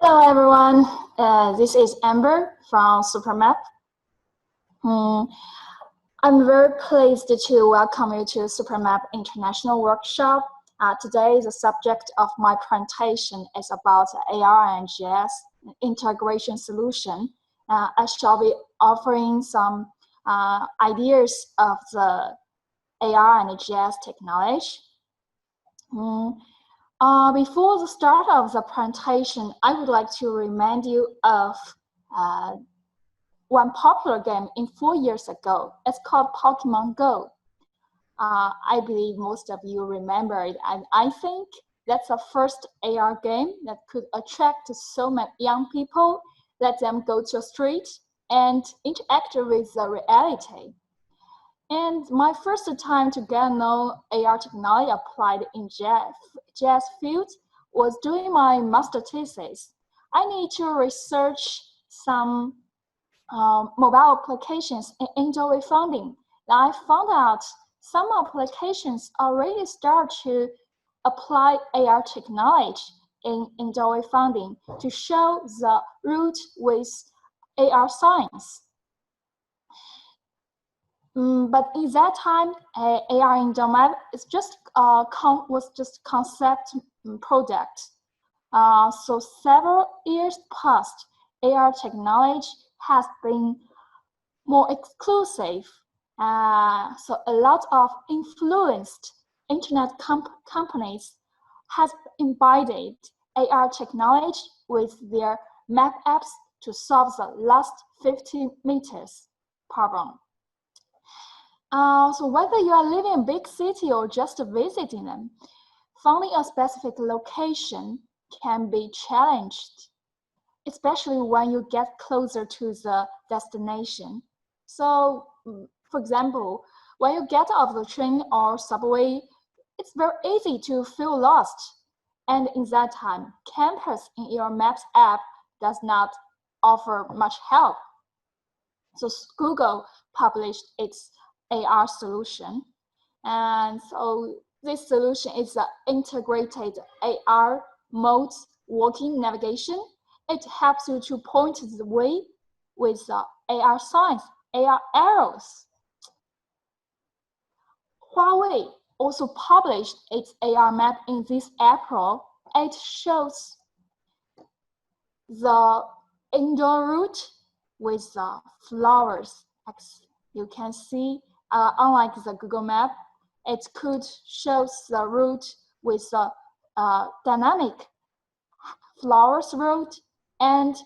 Hello everyone, this is Amber from SuperMap. I'm very pleased to welcome you to SuperMap International Workshop. Today, the subject of my presentation is about AR and GIS integration solution. I shall be offering some ideas of the AR and GIS technology. Before the start of the presentation, I would like to remind you of one popular game 4 years ago. It's called Pokemon Go. I believe most of you remember it, and I think that's the first AR game that could attract so many young people, let them go to the street and interact with the reality. And my first time to get to know AR technology applied in GIS field was doing my master thesis. I need to research some mobile applications in indoor funding. I found out some applications already start to apply AR technology in indoor funding to show the route with AR signs. But in that time, AR in domain is was just concept product. So several years past, AR technology has been more exclusive. So a lot of influenced internet companies has embodied AR technology with their map apps to solve the last 50 meters problem. So whether you are living in a big city or just visiting them, finding a specific location can be challenged, especially when you get closer to the destination. So, for example, when you get off the train or subway, it's very easy to feel lost. And in that time, campus in your Maps app does not offer much help. So Google published its AR solution. And so this solution is an integrated AR mode walking navigation. It helps you to point the way with AR signs, AR arrows. Huawei also published its AR map in this April. It shows the indoor route with flowers. You can see, unlike the Google map, it could show the route with a dynamic flowers route and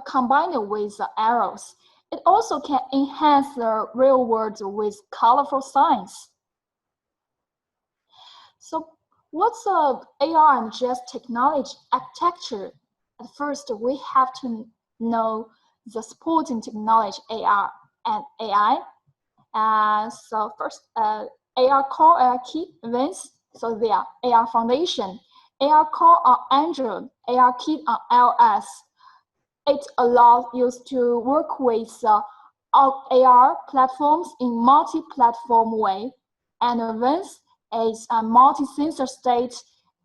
combined with the arrows. It also can enhance the real world with colorful signs. So what's the AR and GIS technology architecture? At first, we have to know the supporting technology AR and AI. So first, AR core, AR key events. So they are AR foundation, AR core on Android, AR kit on iOS. It allows you to work with AR platforms in multi-platform way. And events is a multi-sensor state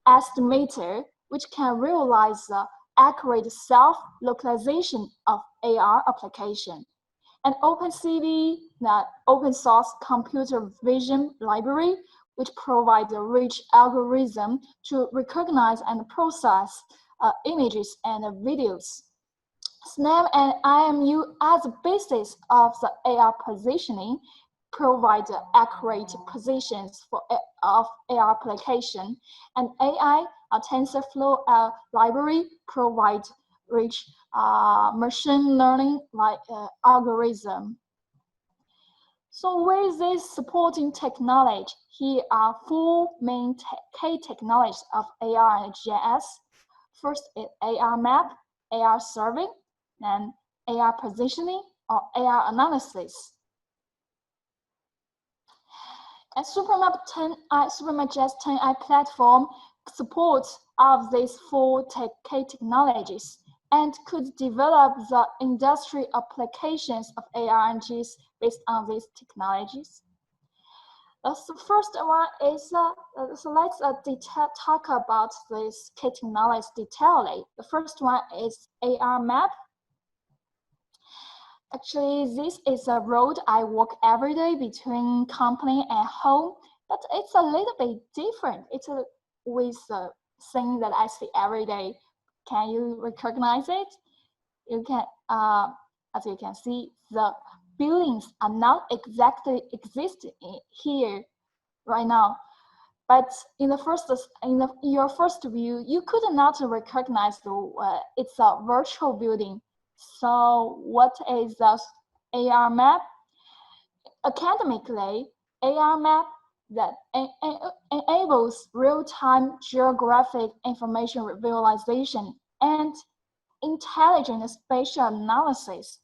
estimator, which can realize the accurate self-localization of AR application. And OpenCV, the open source computer vision library, which provides a rich algorithm to recognize and process images and videos. SNAP and IMU as the basis of the AR positioning provide accurate positions of AR application, and AI, a TensorFlow library, provides rich machine learning algorithm. So with this supporting technology, here are four main key technologies of AR and GIS. First is AR map, AR survey, then AR positioning or AR analysis. And SuperMap GIS 10i platform supports of these four key technologies and could develop the industry applications of AR and GIS based on these technologies. The first one is, so let's talk about this key technology detailedly. The first one is AR map. Actually, this is a road I walk every day between company and home, but it's a little bit different. It's with the thing that I see every day. Can you recognize it? You can, as you can see, the buildings are not exactly existing here right now. But in your first view, you could not recognize it's a virtual building. So what is the AR map? Academically, AR map that enables real-time geographic information visualization and intelligent spatial analysis,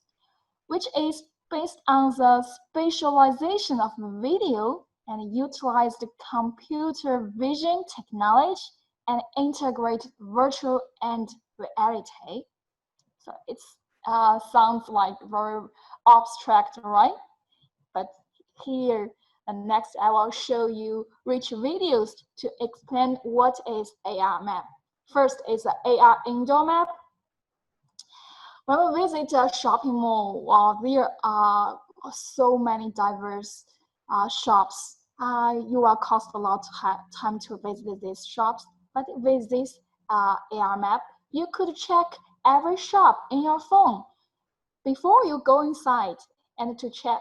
which is based on the spatialization of video and utilized computer vision technology and integrate virtual and reality. So it sounds like very abstract, right? But here, next I will show you rich videos to explain what is AR map. First is the AR indoor map. When we visit a shopping mall, there are so many diverse shops. You will cost a lot of time to visit these shops, but with this AR map, you could check every shop in your phone before you go inside and to check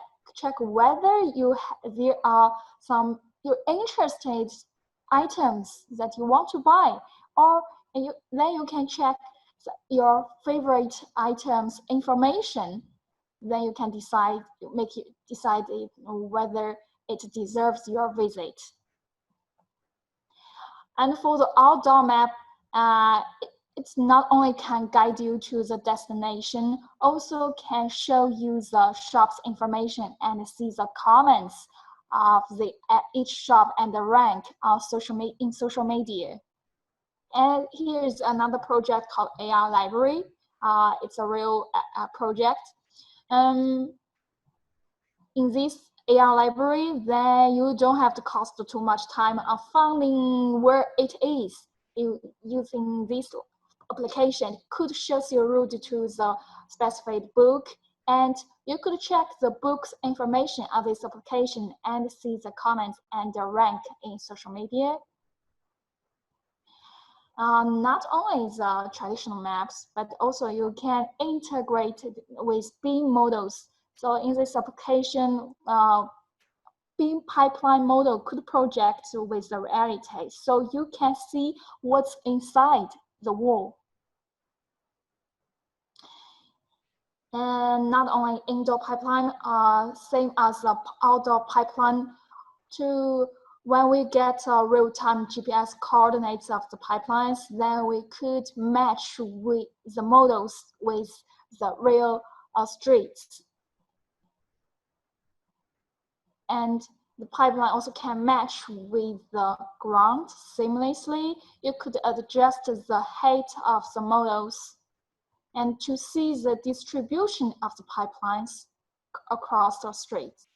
whether there are some you're interested items that you want to buy, or then you can check your favorite items information. Then you can decide whether it deserves your visit. And for the outdoor map, it's not only can guide you to the destination, also can show you the shop's information and see the comments of each shop and the rank on in social media. And here's another project called AR Library. It's a real project. In this AR library, then you don't have to cost too much time on finding where it is. Using this application could show you a route to the specified book, and you could check the book's information on this application and see the comments and the rank in social media. Not only the traditional maps, but also you can integrate it with BIM models. So in this application, BIM pipeline model could project with the reality, so you can see what's inside the wall. And not only indoor pipeline, same as the outdoor pipeline. When we get real-time GPS coordinates of the pipelines, then we could match with the models with the real streets. And the pipeline also can match with the ground seamlessly. You could adjust the height of the models and to see the distribution of the pipelines across the streets.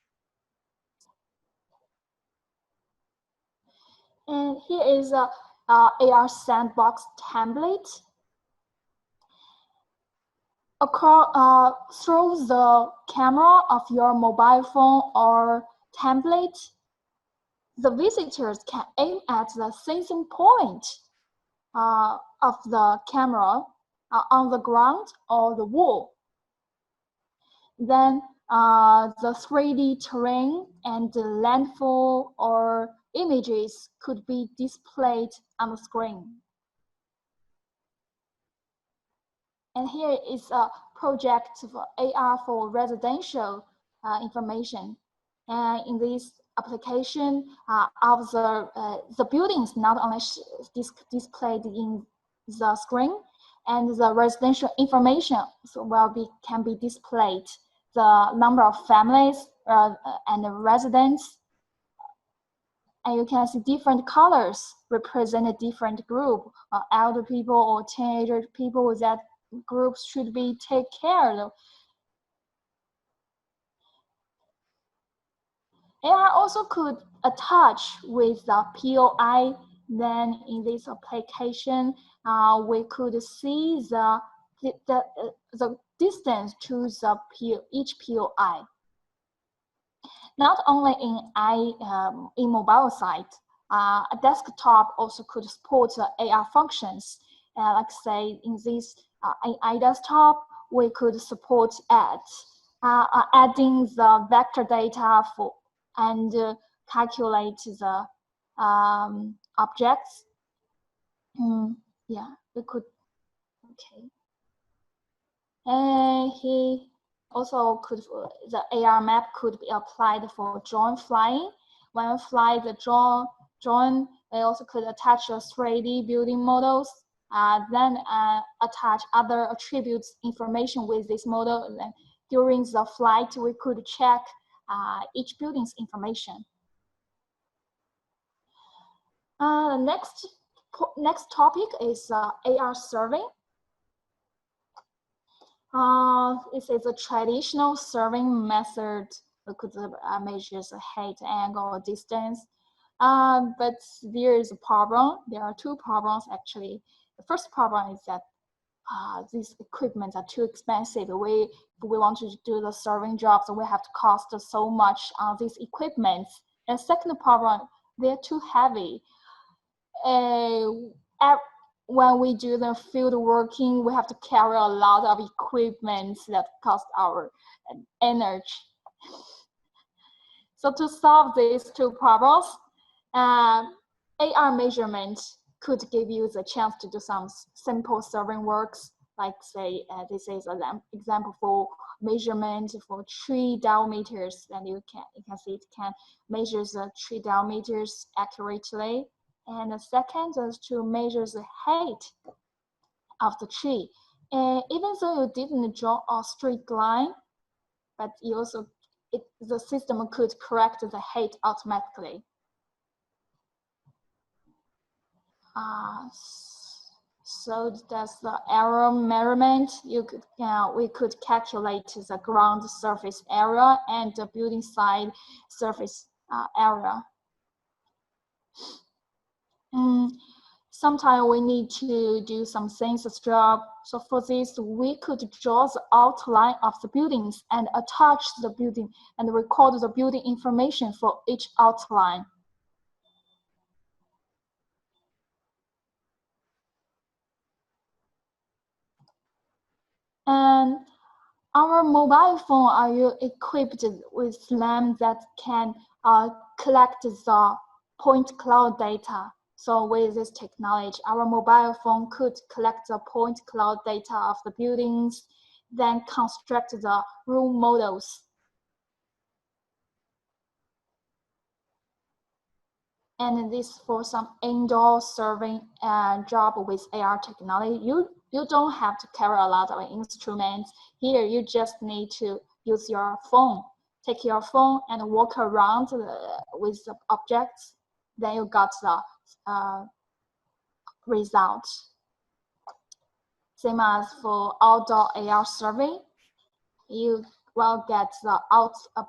And here is a AR sandbox template. Through the camera of your mobile phone or tablet, the visitors can aim at the sensing point of the camera on the ground or the wall. Then the 3D terrain and the landfall or images could be displayed on the screen. And here is a project for AR for residential information. And in this application, of the buildings not only displayed in the screen, and the residential information can be displayed. The number of families and the residents, and you can see different colors represent a different group, elder people or teenager people that groups should be take care of. AR also could attach with the POI. Then in this application, we could see the distance to each POI. Not only in mobile side, a desktop also could support AR functions. Like say in this iDesktop, we could support adding the vector data and calculate the objects. Yeah, we could. Okay. He also could, the AR map could be applied for drone flying. When we fly the drone, we also could attach a 3D building models, then attach other attributes information with this model. And then during the flight, we could check each building's information. Next topic is AR survey. This is a traditional surveying method that could measure the height, angle, or distance. But there is a problem. There are two problems actually. The first problem is that these equipment are too expensive. If we want to do the surveying jobs, we have to cost so much on these equipment. And second problem, they're too heavy. When we do the field working, we have to carry a lot of equipment that cost our energy. So to solve these two problems, AR measurement could give you the chance to do some simple surveying works, like say, this is an example for measurement for tree diameters, and you can see it can measure the tree diameters accurately. And the second is to measure the height of the tree. And even though you didn't draw a straight line, but you also, the system could correct the height automatically. So that's the error measurement. We could calculate the ground surface area and the building side surface area. Sometimes we need to do some census job. So for this, we could draw the outline of the buildings and attach the building and record the building information for each outline. And our mobile phone are equipped with LAM that can collect the point cloud data. So with this technology, our mobile phone could collect the point cloud data of the buildings, then construct the room models. And this for some indoor surveying job with AR technology. You don't have to carry a lot of instruments. Here, you just need to use your phone. Take your phone and walk around with the objects. Then you got the result. Same as for outdoor AR survey, you will get the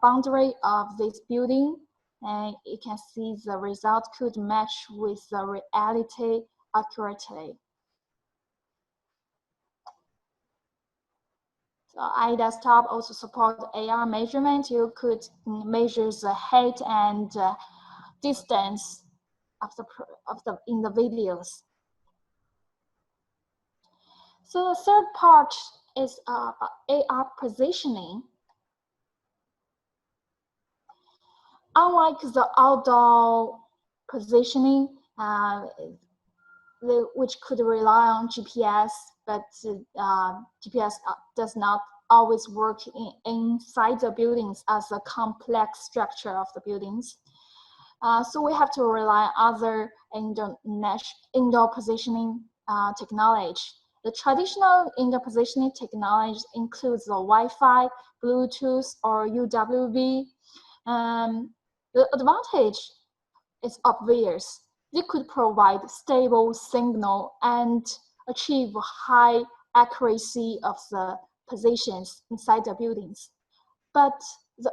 boundary of this building, and you can see the result could match with the reality accurately. So iDesktop also support AR measurement. You could measure the height and distance in the videos. So the third part is AR positioning. Unlike the outdoor positioning, which could rely on GPS, but GPS does not always work inside the buildings as a complex structure of the buildings. So we have to rely on other indoor positioning technology. The traditional indoor positioning technology includes the Wi-Fi, Bluetooth, or UWB. The advantage is obvious. They could provide stable signal and achieve high accuracy of the positions inside the buildings. But the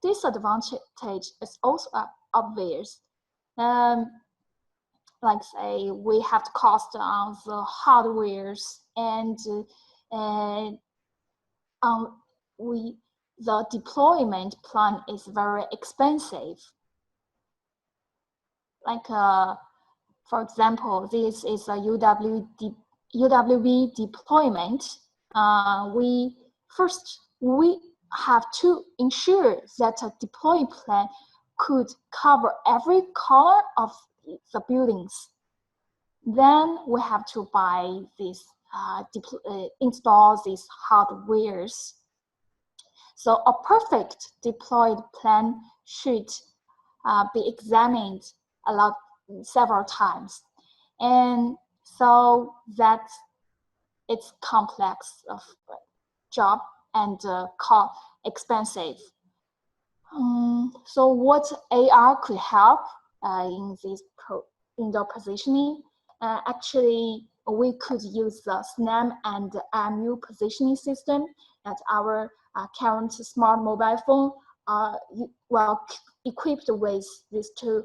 disadvantage is also obvious. Like say we have to cost on the hardwares and the deployment plan is very expensive. Like for example, this is a UWB deployment. We have to ensure that a deployment plan could cover every corner of the buildings. Then we have to buy this, install these hardwares. So a perfect deployed plan should be examined several times, and so that it's complex of job and expensive. So what AR could help in this indoor positioning? Actually, we could use the SNAM and MU positioning system at our current smart mobile phone equipped with these two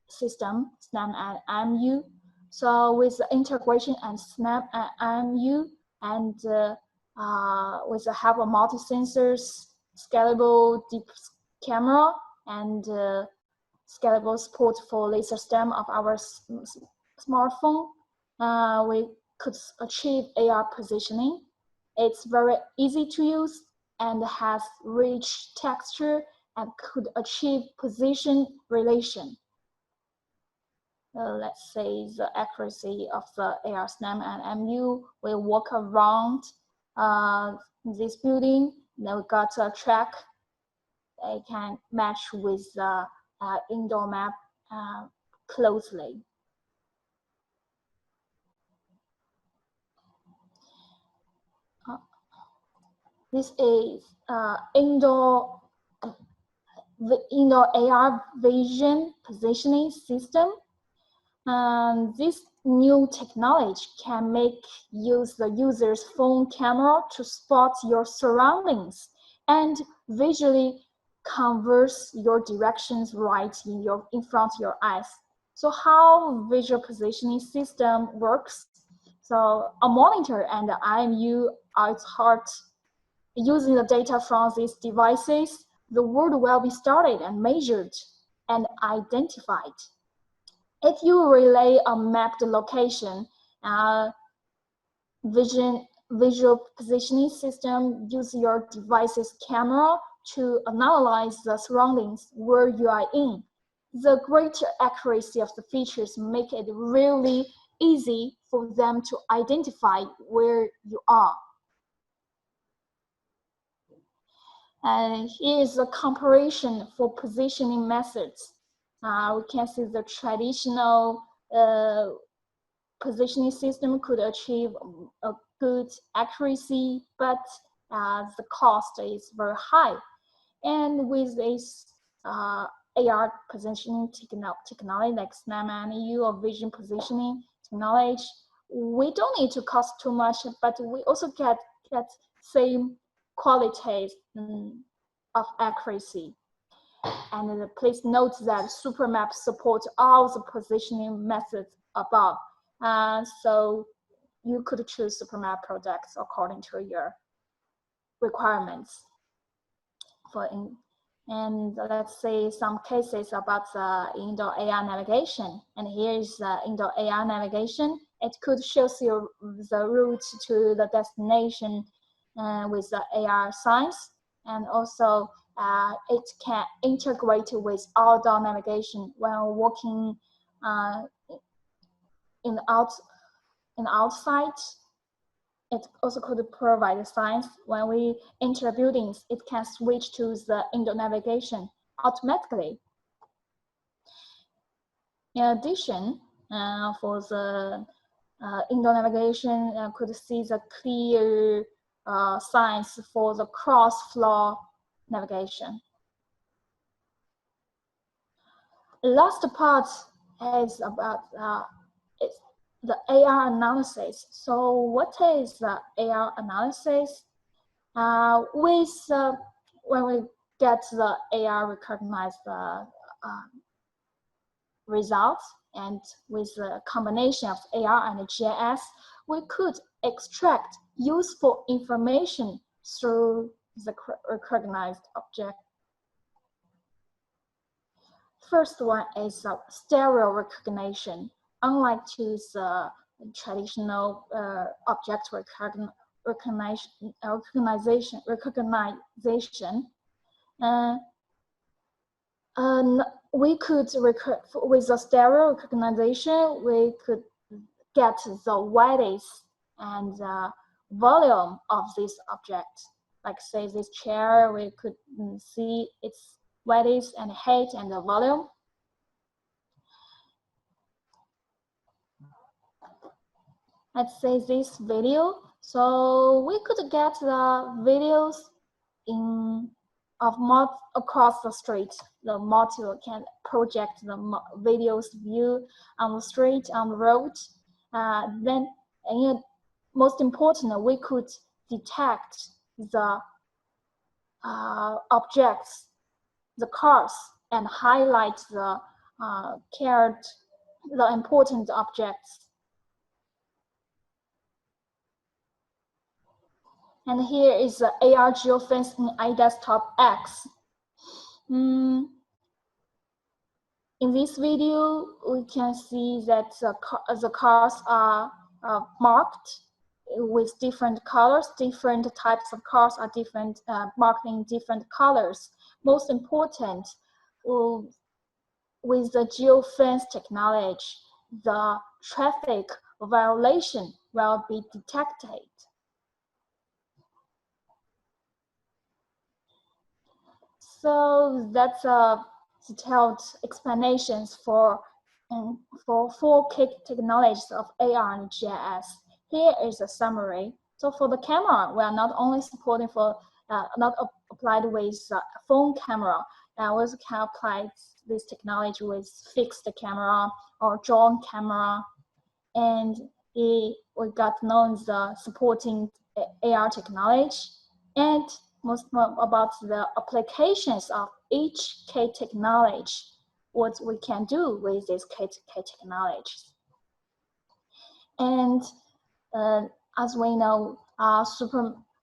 systems, SNAM and MU. So with the integration and SNAM and MU and with the help of multi-sensors, scalable deep camera, and scalable support for laser stem of our smartphone, we could achieve AR positioning. It's very easy to use and has rich texture and could achieve position relation. Let's say the accuracy of the AR SNAM and MU. We walk around this building, then we got a track. They can match with the indoor map closely. This is indoor AR vision positioning system. This new technology can use the user's phone camera to spot your surroundings and visually converse your directions right in front of your eyes. So how visual positioning system works? So a monitor and the IMU are its heart. Using the data from these devices, the world will be started and measured and identified. If you relay a mapped location, visual positioning system use your device's camera to analyze the surroundings where you are in. The greater accuracy of the features make it really easy for them to identify where you are. Here is a comparison for positioning methods. We can see the traditional positioning system could achieve a good accuracy, but the cost is very high. And with this AR positioning technology like SNAM and EU or vision positioning technology, we don't need to cost too much, but we also get same qualities of accuracy. And please note that SuperMap supports all the positioning methods above. So you could choose SuperMap products according to your requirements. And let's say some cases about the indoor AR navigation. And here is the indoor AR navigation. It could show you the route to the destination with the AR signs, and also it can integrate with outdoor navigation when walking in outside. It also could provide signs when we enter buildings. It can switch to the indoor navigation automatically. In addition, for the indoor navigation, could see the clear signs for the cross-floor navigation. The last part is about the AR analysis. So what is the AR analysis? When we get the AR recognized results, and with the combination of AR and GIS, we could extract useful information through the recognized object. First one is stereo recognition. Unlike to the traditional object recognition, we could with the stereo recognition, we could get the width and volume of this object. Like say this chair, we could see its width and height and the volume. Let's say this video. So we could get the videos across the street. The module can project the videos view on the street, on the road. Then, most important, we could detect the objects, the cars, and highlight the important objects. And here is the AR geofence in iDesktop X. In this video, we can see that the cars are marked with different colors. Different types of cars are marked in different colors. Most important, with the geofence technology, the traffic violation will be detected. So that's detailed explanations for 4 key technologies of AR and GIS. Here is a summary. So for the camera, we are not only supporting for not applied with phone camera. We also can apply this technology with fixed camera or drone camera, and we got to know the supporting AR technology and most about the applications of each K technology, what we can do with this K technologies. And as we know, our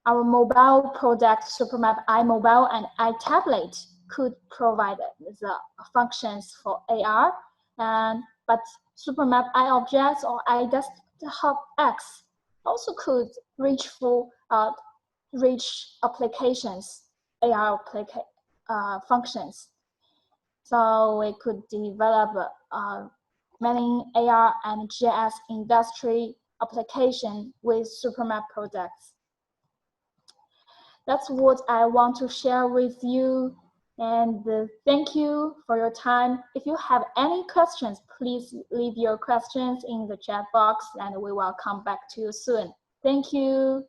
mobile product, SuperMap iMobile and iTablet, could provide the functions for AR, but SuperMap iObjects or iDesktop X also could reach applications, AR functions. So we could develop many AR and GIS industry application with SuperMap products. That's what I want to share with you, and thank you for your time. If you have any questions, please leave your questions in the chat box and we will come back to you soon. Thank you.